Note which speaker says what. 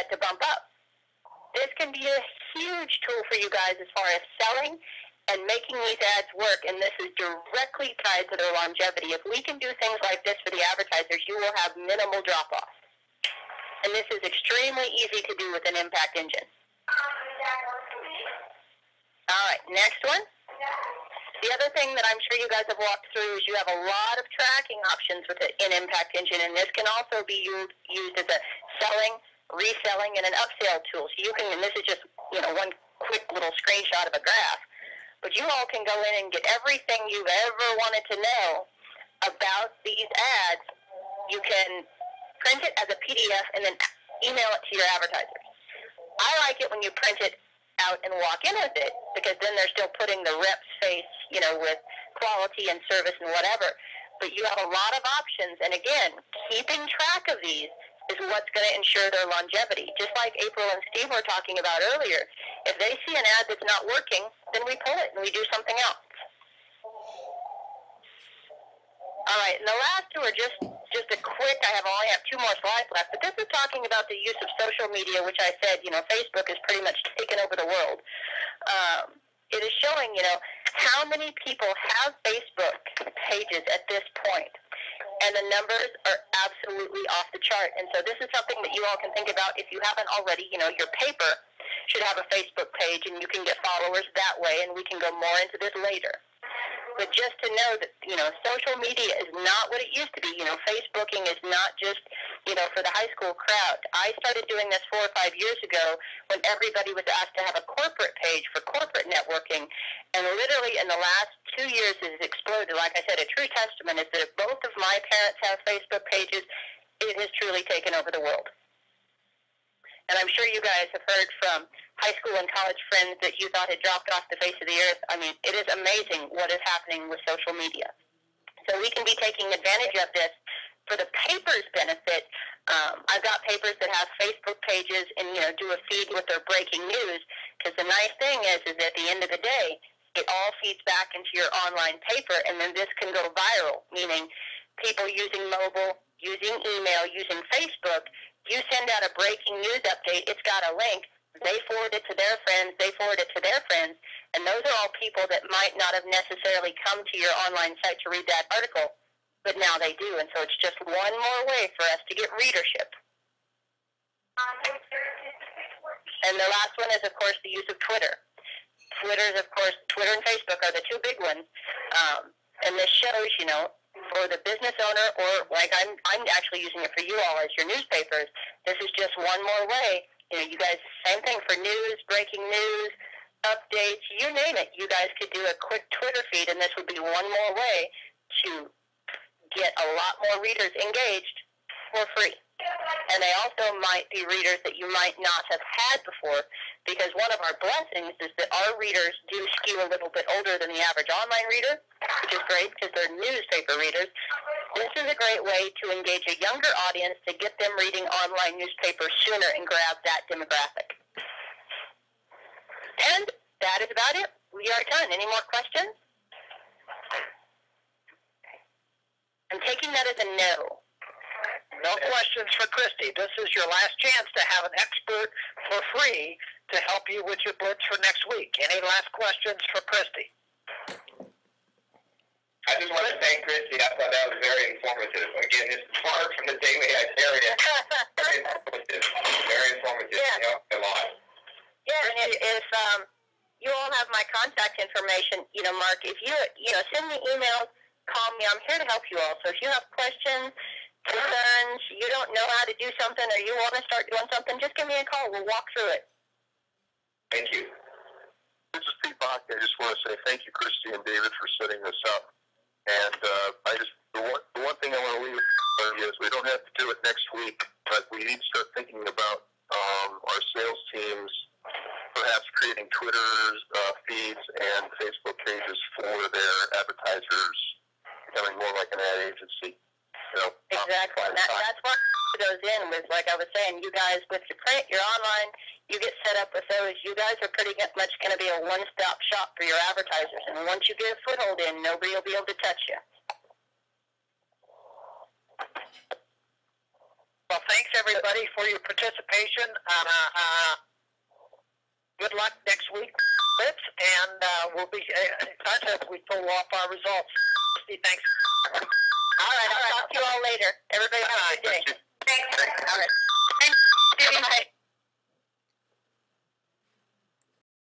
Speaker 1: ad to bump up. This can be a huge tool for you guys as far as selling and making these ads work, and this is directly tied to their longevity. If we can do things like this for the advertisers, you will have minimal drop-off. And this is extremely easy to do with an impact engine. All right, next one. The other thing that I'm sure you guys have walked through is you have a lot of tracking options with an impact engine, and this can also be used as a selling, reselling, and an upsell tool. So you can, and this is just one quick little screenshot of a graph, but you all can go in and get everything you've ever wanted to know about these ads. You can print it as a PDF and then email it to your advertisers. I like it when you print it out and walk in with it, because then they're still putting the rep's face, with quality and service and whatever. But you have a lot of options, and again, keeping track of these is what's going to ensure their longevity. Just like April and Steve were talking about earlier, if they see an ad that's not working, then we pull it and we do something else. All right, and the last two are just a quick, I only have 2 more slides left, but this is talking about the use of social media, which I said, Facebook has pretty much taken over the world. It is showing, how many people have Facebook pages at this point, and the numbers are absolutely off the chart. And so this is something that you all can think about if you haven't already. Your paper should have a Facebook page, and you can get followers that way, and we can go more into this later. But just to know that, social media is not what it used to be. Facebooking is not just, for the high school crowd. I started doing this 4 or 5 years ago when everybody was asked to have a corporate page for corporate networking. And literally in the last 2 years it has exploded. Like I said, a true testament is that if both of my parents have Facebook pages, it has truly taken over the world. And I'm sure you guys have heard from high school and college friends that you thought had dropped off the face of the earth. I mean, it is amazing what is happening with social media. So we can be taking advantage of this for the paper's benefit. I've got papers that have Facebook pages and, do a feed with their breaking news, because the nice thing is at the end of the day, it all feeds back into your online paper, and then this can go viral, meaning people using mobile, using email, using Facebook. You send out a breaking news update, it's got a link, they forward it to their friends, they forward it to their friends, and those are all people that might not have necessarily come to your online site to read that article, but now they do, and so it's just one more way for us to get readership. And the last one is, of course, the use of Twitter. Twitter and Facebook are the 2 big ones, and this shows, for the business owner, or like I'm actually using it for you all as your newspapers, this is just one more way. You guys, same thing for news, breaking news, updates, you name it. You guys could do a quick Twitter feed, and this would be one more way to get a lot more readers engaged for free. And they also might be readers that you might not have had before, because one of our blessings is that our readers do skew a little bit older than the average online reader, which is great because they're newspaper readers. This is a great way to engage a younger audience to get them reading online newspapers sooner and grab that demographic. And that is about it. We are done. Any more questions? I'm taking that as a no.
Speaker 2: No questions for Christy. This is your last chance to have an expert for free to help you with your blitz for next week. Any last questions for Christy?
Speaker 3: I just want to thank Christy. I thought that was very informative. Again, this is far from the daily area. Very informative. Very informative.
Speaker 1: Yeah.
Speaker 3: A lot.
Speaker 1: Yeah, and if you all have my contact information, Mark, if you send me emails, call me. I'm here to help you all. So if you have questions, concerns, you don't know how to do something, or you want to start doing something, just give me a call. We'll walk through it.
Speaker 3: Thank you.
Speaker 4: This is Pete Bach. I just want to say thank you, Christy and David, for setting this up. And the one thing I want to leave with you is we don't have to do it next week, but we need to start thinking about our sales teams perhaps creating Twitter feeds and Facebook pages for their advertisers, becoming more like an ad agency.
Speaker 1: Exactly. And that's what goes in with, like I was saying, you guys with your print, your online, you get set up with those. You guys are pretty much going to be a one-stop shop for your advertisers. And once you get a foothold in, nobody will be able to touch you.
Speaker 2: Well, thanks everybody for your participation. Good luck next week, and we'll be in touch as we pull off our results. Thanks.
Speaker 1: All right. I'll talk to you all later. Everybody have a good day. Thanks. All right. Thanks. Bye.